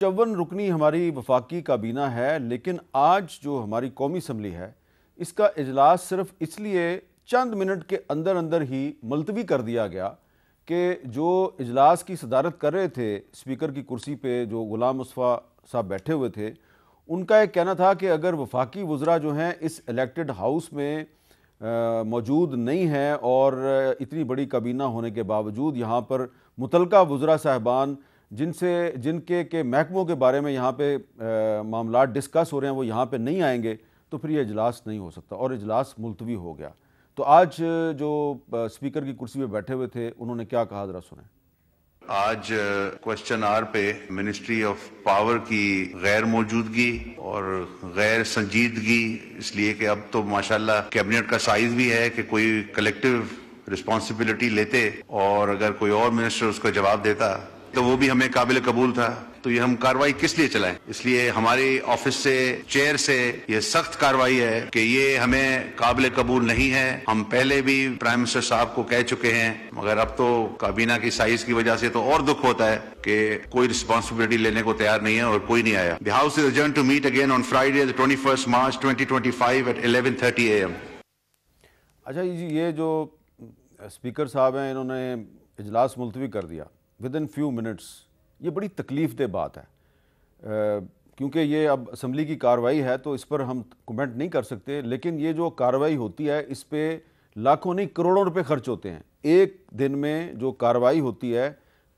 54 رکنی ہماری وفاقی کابینہ ہے، لیکن آج جو ہماری قومی اسمبلی ہے اس کا اجلاس صرف اس لیے چند منٹ کے اندر اندر ہی ملتوی کر دیا گیا کہ جو اجلاس کی صدارت کر رہے تھے اسپیکر کی کرسی پہ جو غلام مصطفیٰ صاحب بیٹھے ہوئے تھے، ان کا ایک کہنا تھا کہ اگر وفاقی وزراء جو ہیں اس الیکٹڈ ہاؤس میں موجود نہیں ہیں اور اتنی بڑی کابینہ ہونے کے باوجود یہاں پر متعلقہ وزراء صاحبان جن کے محکموں کے بارے میں یہاں پہ معاملات ڈسکس ہو رہے ہیں وہ یہاں پہ نہیں آئیں گے تو پھر یہ اجلاس نہیں ہو سکتا اور اجلاس ملتوی ہو گیا۔ تو آج جو اسپیکر کی کرسی پہ بیٹھے ہوئے تھے انہوں نے کیا کہا، ذرا سنیں۔ آج کوسچن آور پہ منسٹری آف پاور کی غیر موجودگی اور غیر سنجیدگی، اس لیے کہ اب تو ماشاءاللہ کیبنٹ کا سائز بھی ہے کہ کوئی کلیکٹیو رسپانسبلٹی لیتے اور اگر کوئی اور منسٹر اس کا جواب دیتا تو وہ بھی ہمیں قابل قبول تھا۔ تو یہ ہم کاروائی کس لیے چلائیں؟ اس لیے ہماری آفس سے چیئر سے یہ سخت کاروائی ہے کہ یہ ہمیں قابل قبول نہیں ہے۔ ہم پہلے بھی پرائم منسٹر صاحب کو کہہ چکے ہیں، مگر اب تو کابینہ کی سائز کی وجہ سے تو اور دکھ ہوتا ہے کہ کوئی رسپانسبلٹی لینے کو تیار نہیں ہے اور کوئی نہیں آیا۔ The House is adjourned to meet again on Friday the 21st March 2025 at 11:30 AM۔ اچھا جی، یہ جو اسپیکر صاحب ہیں انہوں نے اجلاس ملتوی کر دیا ودن فیو منٹس، یہ بڑی تکلیف دہ بات ہے کیونکہ یہ اب اسمبلی کی کارروائی ہے تو اس پر ہم کمنٹ نہیں کر سکتے، لیکن یہ جو کارروائی ہوتی ہے اس پہ لاکھوں نہیں کروڑوں روپے خرچ ہوتے ہیں۔ ایک دن میں جو کارروائی ہوتی ہے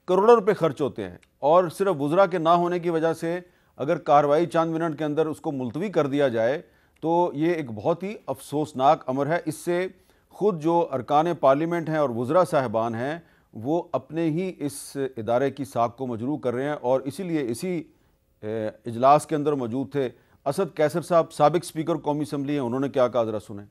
کروڑوں روپے خرچ ہوتے ہیں، اور صرف وزراء کے نہ ہونے کی وجہ سے اگر کارروائی چند منٹ کے اندر اس کو ملتوی کر دیا جائے تو یہ ایک بہت ہی افسوسناک امر ہے۔ اس سے خود جو ارکان پارلیمنٹ ہیں اور وزراء صاحبان ہیں وہ اپنے ہی اس ادارے کی ساکھ کو مجروح کر رہے ہیں، اور اسی لیے اسی اجلاس کے اندر موجود تھے اسد قیصر صاحب، سابق اسپیکر قومی اسمبلی ہیں، انہوں نے کیا کہا، ذرا سنیں۔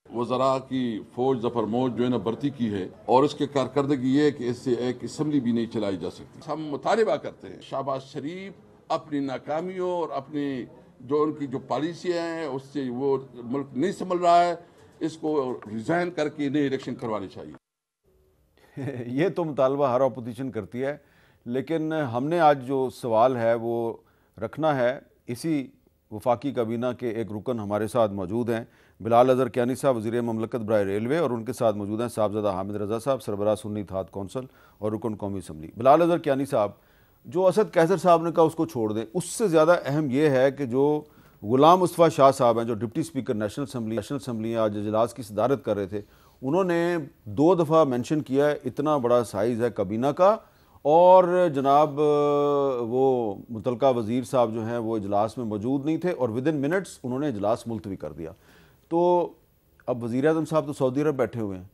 وزراء کی فوج ظفر موج جو ہے نا بھرتی کی ہے، اور اس کے کارکردگی یہ ہے کہ اس سے ایک اسمبلی بھی نہیں چلائی جا سکتی۔ ہم مطالبہ کرتے ہیں شہباز شریف اپنی ناکامیوں اور اپنی جو ان کی جو پالیسیاں ہیں اس سے وہ ملک نہیں سنبھل رہا ہے، اس کو ریزائن کر کے نئی الیکشن کروانی چاہیے۔ یہ تو مطالبہ ہر اپوزیشن کرتی ہے، لیکن ہم نے آج جو سوال ہے وہ رکھنا ہے اسی وفاقی کابینہ کے ایک رکن ہمارے ساتھ موجود ہیں، بلال اظہر کیانی صاحب، وزیر مملکت برائے ریلوے، اور ان کے ساتھ موجود ہیں صاحبزادہ حامد رضا صاحب، سربراہ سنی اتحاد کونسل اور رکن قومی اسمبلی۔ بلال اظہر کیانی صاحب، جو اسد قیصر صاحب نے کہا اس کو چھوڑ دیں، اس سے زیادہ اہم یہ ہے کہ جو غلام مصطفیٰ شاہ صاحب ہیں جو ڈپٹی اسپیکر نیشنل اسمبلی آج اجلاس کی صدارت کر رہے تھے، انہوں نے 2 دفعہ مینشن کیا ہے اتنا بڑا سائز ہے کابینہ کا، اور جناب وہ متعلقہ وزیر صاحب جو ہیں وہ اجلاس میں موجود نہیں تھے اور ودن منٹس انہوں نے اجلاس ملتوی کر دیا۔ تو اب وزیر اعظم صاحب تو سعودی عرب بیٹھے ہوئے ہیں،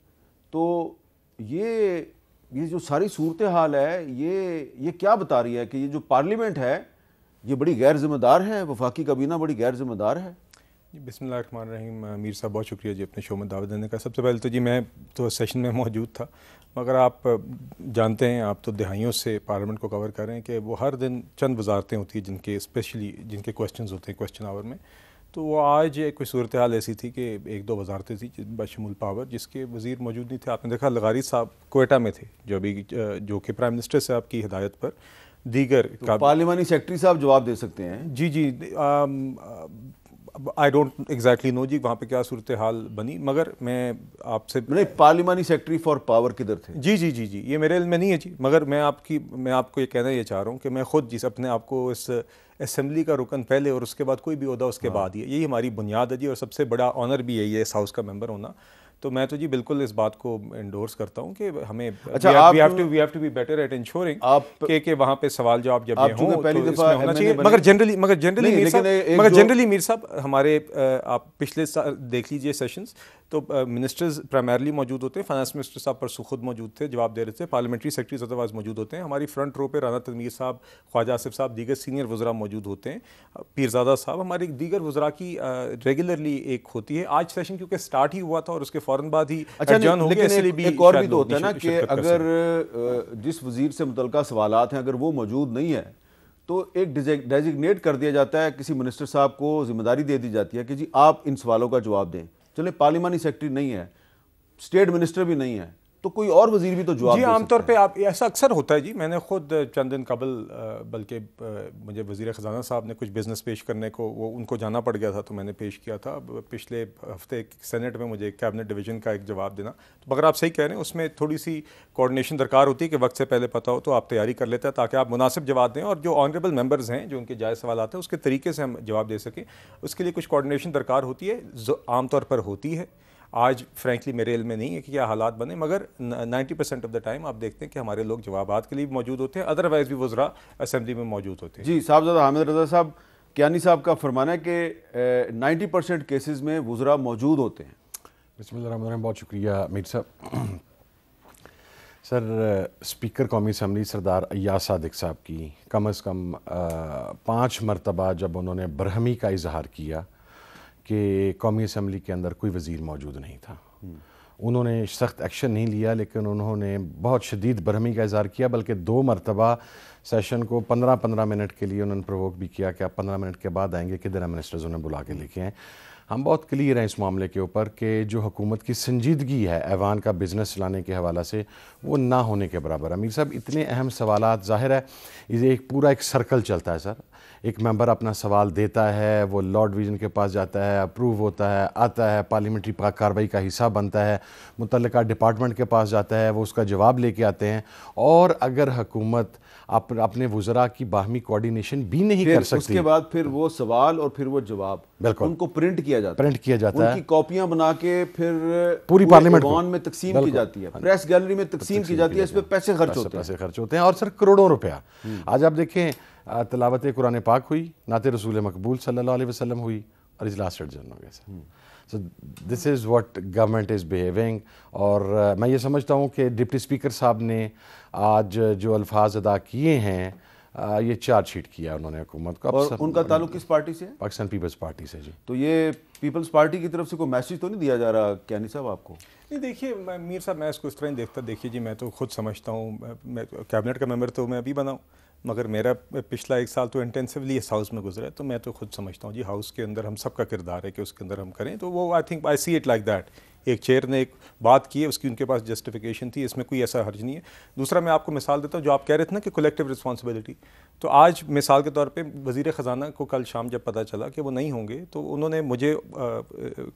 تو یہ جو ساری صورتحال ہے یہ کیا بتا رہی ہے کہ یہ جو پارلیمنٹ ہے یہ بڑی غیر ذمہ دار ہے، وفاقی کابینہ بڑی غیر ذمہ دار ہے؟ بسم اللہ الرحمن الرحیم۔ میر صاحب بہت شکریہ جی اپنے شو میں دعوت دینے کا۔ سب سے پہلے تو جی میں تو سیشن میں موجود تھا، مگر آپ جانتے ہیں، آپ تو دہائیوں سے پارلیمنٹ کو کور کر رہے ہیں کہ وہ ہر دن چند وزارتیں ہوتی ہیں جن کے اسپیشلی جن کے کویسچنز ہوتے ہیں کویسچن آور میں، تو وہ آج کوئی صورتحال ایسی تھی کہ 1-2 وزارتیں تھیں بشمول پاور جس کے وزیر موجود نہیں تھے۔ آپ نے دیکھا لغاری صاحب کوئٹہ میں تھے جو کہ پرائم منسٹر صاحب کی ہدایت پر دیگر پارلیمانی سیکرٹری صاحب جواب دے سکتے ہیں۔ جی آئی ڈونٹ ایگزیکٹلی نو جی وہاں پہ کیا صورتحال بنی، مگر میں آپ سے پارلیمانی سیکرٹری فار پاور کدھر تھے؟ جی یہ میرے علم میں نہیں ہے جی، مگر میں آپ کو یہ کہنا یہ چاہ رہا ہوں کہ میں خود جس اپنے آپ کو اس اسمبلی کا رکن پہلے اور اس کے بعد کوئی بھی عہدہ اس کے بعد ہی ہے، یہی ہماری بنیاد ہے جی، اور سب سے بڑا آنر بھی یہی ہے اس ہاؤس کا ممبر ہونا۔ تو میں تو جی بالکل اس بات کو انڈورس کرتا ہوں کہ ہمیں we have to be better at ensuring کہ وہاں پہ سوال جواب جب یہ ہوں تو اس میں ہونا چاہیے۔ مگر جنرلی میر صاحب ہمارے آپ پچھلے دیکھ لیجئے سیشنز تو منسٹرز پرائمرلی موجود ہوتے ہیں، فائنانس منسٹر صاحب پرسوں خود موجود تھے، جواب دے رہے تھے، پارلیمنٹری سیکرٹریز ادرواز موجود ہوتے ہیں، ہماری فرنٹ رو پہ رانا تنویر صاحب، خواجہ آصف صاحب، دیگر سینئر وزراء موجود ہوتے ہیں، پیرزادہ صاحب، ہماری دیگر وزراء کی ریگولرلی ایک ہوتی ہے۔ آج سیشن کیونکہ سٹارٹ ہی ہوا تھا اور اس کے فوراً بعد ہی ایڈجرن ہو گیا، اس لیے بھی ایک اور بھی تو ہوتا ہے نا کہ اگر جس وزیر سے متعلقہ سوالات ہیں اگر وہ موجود نہیں ہے تو ایک ڈیزگنیٹ کر دیا جاتا ہے، کسی منسٹر صاحب کو ذمہ داری دے دی جاتی ہے کہ جی آپ ان سوالوں کا جواب دیں۔ چلیں پارلیمانی سیکرٹری نہیں ہے، اسٹیٹ منسٹر بھی نہیں ہے، تو کوئی اور وزیر بھی تو جواب جی دے عام سکتا طور ہے۔ پہ آپ ایسا اکثر ہوتا ہے جی. میں نے خود چند دن قبل بلکہ مجھے وزیر خزانہ صاحب نے کچھ بزنس پیش کرنے کو وہ ان کو جانا پڑ گیا تھا تو میں نے پیش کیا تھا. اب پچھلے ہفتے سینٹ میں مجھے کیبنٹ ڈویژن کا ایک جواب دینا. تو مگر آپ صحیح کہہ رہے ہیں, اس میں تھوڑی سی کوآرڈینیشن درکار ہوتی ہے کہ وقت سے پہلے پتہ ہو تو آپ تیاری کر لیتے ہیں تاکہ آپ مناسب جواب دیں اور جو آنریبل ممبرز ہیں جو ان کے جائز سوالات ہیں اس کے طریقے سے ہم جواب دے سکیں. اس کے لیے کچھ کوآرڈینیشن درکار ہوتی ہے, عام طور پر ہوتی ہے. آج فرینکلی میرے علم میں نہیں ہے کہ کیا حالات بنے, مگر 90% آف دا ٹائم آپ دیکھتے ہیں کہ ہمارے لوگ جوابات کے لیے بھی موجود ہوتے ہیں, ادروائز بھی وزراء اسمبلی میں موجود ہوتے ہیں. جی صاحبزادہ حامد رضا صاحب, کیانی صاحب کا فرمانا ہے کہ 90% کیسز میں وزراء موجود ہوتے ہیں. بسم اللہ الرحمن الرحیم. بہت شکریہ میر صاحب. سر, اسپیکر قومی اسمبلی سردار ایاز صادق صاحب کی کم از کم 5 مرتبہ جب انہوں نے برہمی کا اظہار کیا کہ قومی اسمبلی کے اندر کوئی وزیر موجود نہیں تھا, انہوں نے سخت ایکشن نہیں لیا لیکن انہوں نے بہت شدید برہمی کا اظہار کیا, بلکہ 2 مرتبہ سیشن کو 15 منٹ کے لیے انہوں نے پرووک بھی کیا کہ آپ 15 منٹ کے بعد آئیں گے, کدھر ہیں منسٹرز, انہیں بلا کے لے کے آئیں. ہم بہت کلیئر ہیں اس معاملے کے اوپر کہ جو حکومت کی سنجیدگی ہے ایوان کا بزنس چلانے کے حوالہ سے وہ نہ ہونے کے برابر ہے. امیر صاحب, اتنے اہم سوالات, ظاہر ہے یہ ایک سرکل چلتا ہے سر. ایک ممبر اپنا سوال دیتا ہے, وہ لارڈ ڈویژن کے پاس جاتا ہے, اپروو ہوتا ہے, آتا ہے, پارلیمنٹری کارروائی کا حصہ بنتا ہے, متعلقہ ڈپارٹمنٹ کے پاس جاتا ہے, وہ اس کا جواب لے کے آتے ہیں. اور اگر حکومت اپنے وزراء کی باہمی کوارڈینیشن بھی نہیں کر سکتی, اس کے بعد پھر وہ سوال اور پھر وہ جواب بالکل ان کو پرنٹ کیا جاتا ہے, ان کی کاپیاں بنا کے پھر پوری پارلیمنٹ میں تقسیم کی جاتی ہے, پریس گیلری میں تقسیم کی جاتی ہے, اس پہ پیسے خرچ ہوتے ہیں. اور سر کروڑوں روپیہ. آج آپ دیکھیں تلاوت قرآن پاک ہوئی, نعت رسول مقبول صلی اللہ علیہ وسلم ہوئی اور اجلاس ایڈجرن ہو گیا sir. So this is what government is behaving. اور میں یہ سمجھتا ہوں کہ ڈپٹی اسپیکر صاحب نے آج جو الفاظ ادا کیے ہیں, یہ چارج شیٹ کیا انہوں نے حکومت کو. اور ان کا تعلق کس پارٹی سے ہے؟ پاکستان پیپلز پارٹی سے. جی, تو یہ پیپلز پارٹی کی طرف سے کوئی میسج تو نہیں دیا جا رہا کیانی صاحب آپ کو؟ نہیں دیکھیے میر صاحب, میں اس کو اس طرح نہیں دیکھتا. دیکھیے جی, میں تو خود سمجھتا ہوں, میں کیبنٹ کا ممبر تو میں ابھی بنا ہوں, مگر میرا پچھلا 1 سال تو انٹینسولی اس ہاؤس میں گزرا ہے, تو میں تو خود سمجھتا ہوں جی ہاؤس کے اندر ہم سب کا کردار ہے کہ اس کے اندر ہم کریں. تو وہ آئی سی اٹ لائک دیٹ. ایک چیئر نے ایک بات کی ہے, اس کی ان کے پاس جسٹیفیکیشن تھی, اس میں کوئی ایسا حرج نہیں ہے. دوسرا میں آپ کو مثال دیتا ہوں, جو آپ کہہ رہے تھے نا کہ کولیکٹیو رسپانسبلٹی, تو آج مثال کے طور پہ وزیر خزانہ کو کل شام جب پتہ چلا کہ وہ نہیں ہوں گے تو انہوں نے مجھے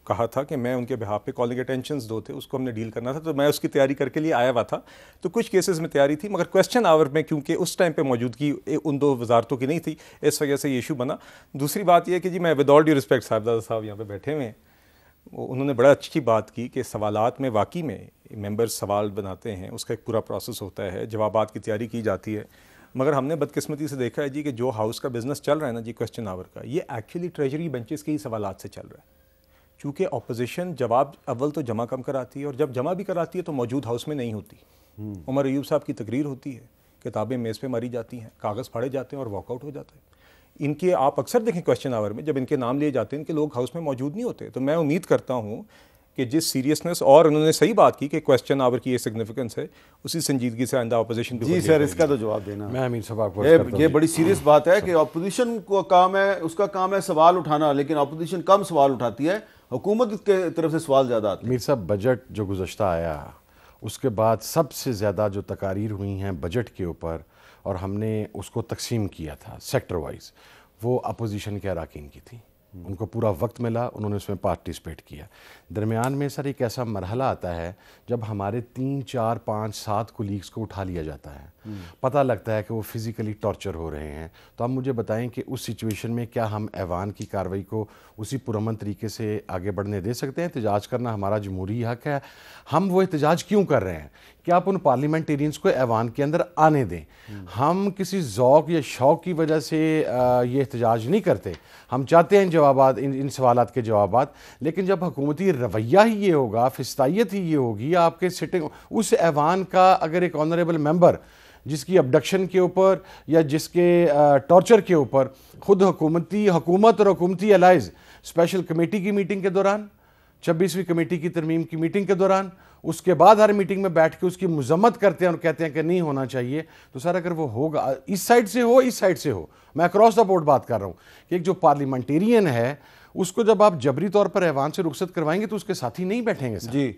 کہا تھا کہ میں ان کے بہاف پہ کالنگ اٹینشنز 2 تھے, اس کو ہم نے ڈیل کرنا تھا, تو میں اس کی تیاری کر کے لیے آیا ہوا تھا. تو کچھ کیسز میں تیاری تھی, مگر کویسچن آور میں کیونکہ اس ٹائم پہ موجودگی ان 2 وزارتوں کی نہیں تھی, اس وجہ سے یہ ایشو بنا. دوسری بات یہ ہے کہ جی میں ود آل ڈیو رسپیکٹ, صاحبزادہ صاحب یہاں پہ بیٹھے ہوئے ہیں, انہوں نے بڑا اچھی بات کی کہ سوالات میں واقعی میں ممبر سوال بناتے ہیں, اس کا ایک پورا پروسیس ہوتا ہے, جوابات کی تیاری کی جاتی ہے. مگر ہم نے بدقسمتی سے دیکھا ہے جی کہ جو ہاؤس کا بزنس چل رہا ہے نا جی کویسچن آور کا, یہ ایکچولی ٹریجری بینچز کے ہی سوالات سے چل رہا ہے. چونکہ اپوزیشن جواب اول تو جمع کم کراتی ہے, اور جب جمع بھی کراتی ہے تو موجود ہاؤس میں نہیں ہوتی. عمر ایوب صاحب کی تقریر ہوتی ہے, کتابیں میز پہ ماری جاتی ہیں, کاغذ پھاڑے جاتے ہیں اور واک آؤٹ ہو جاتا ہے. ان کے آپ اکثر دیکھیں کویسچن آور میں جب ان کے نام لیے جاتے ہیں ان کے لوگ ہاؤس میں موجود نہیں ہوتے. تو میں امید کرتا ہوں کہ جس سیریسنس, اور انہوں نے صحیح بات کی کہ کویسچن آور کی یہ سگنیفیکنس ہے, اسی سنجیدگی سے آئندہ اپوزیشن بھی. جی سر, اس کا تو جواب دینا. میں امیر صاحب آپ کو یہ بڑی سیریس بات ہے کہ اپوزیشن کو کام ہے, اس کا کام ہے سوال اٹھانا, لیکن اپوزیشن کم سوال اٹھاتی ہے, حکومت کے طرف سے سوال زیادہ آتے ہیں. امیر صاحب, بجٹ جو گزشتہ آیا اس کے بعد سب سے زیادہ جو تقاریر ہوئی ہیں بجٹ کے اوپر, اور ہم نے اس کو تقسیم کیا تھا سیکٹر وائز, وہ اپوزیشن کے اراکین کی تھی. ان کو پورا وقت ملا, انہوں نے اس میں پارٹیسپیٹ کیا. درمیان میں سر ایک ایسا مرحلہ آتا ہے جب ہمارے 3 4 5 7 کولیگز کو اٹھا لیا جاتا ہے, پتہ لگتا ہے کہ وہ فزیکلی ٹارچر ہو رہے ہیں. تو آپ مجھے بتائیں کہ اس سچویشن میں کیا ہم ایوان کی کارروائی کو اسی پرامن طریقے سے آگے بڑھنے دے سکتے ہیں؟ احتجاج کرنا ہمارا جمہوری حق ہے, ہم وہ احتجاج کیوں کر رہے ہیں کہ آپ ان پارلیمنٹیرینز کو ایوان کے اندر آنے دیں. ہم کسی ذوق یا شوق کی وجہ سے یہ احتجاج نہیں کرتے, ہم چاہتے ہیں جوابات, ان سوالات کے جوابات. لیکن جب حکومتی رویہ ہی یہ ہوگا, فستائیت ہی یہ ہوگی آپ کے سٹنگ, اس ایوان کا اگر ایک آنریبل ممبر جس کی ابڈکشن کے اوپر یا جس کے ٹارچر کے اوپر خود حکومت اور حکومتی الائز اسپیشل کمیٹی کی میٹنگ کے دوران, 26ویں کمیٹی کی ترمیم کی میٹنگ کے دوران, اس کے بعد ہر میٹنگ میں بیٹھ کے اس کی مذمت کرتے ہیں اور کہتے ہیں کہ نہیں ہونا چاہیے. تو سر اگر وہ ہوگا, اس سائڈ سے ہو اس سائڈ سے ہو, میں اکراس دا بورڈ بات کر رہا ہوں کہ ایک جو پارلیمنٹیرین ہے اس کو جب آپ جبری طور پر ایوان سے رخصت کروائیں گے تو اس کے ساتھی نہیں بیٹھیں گے سر. جی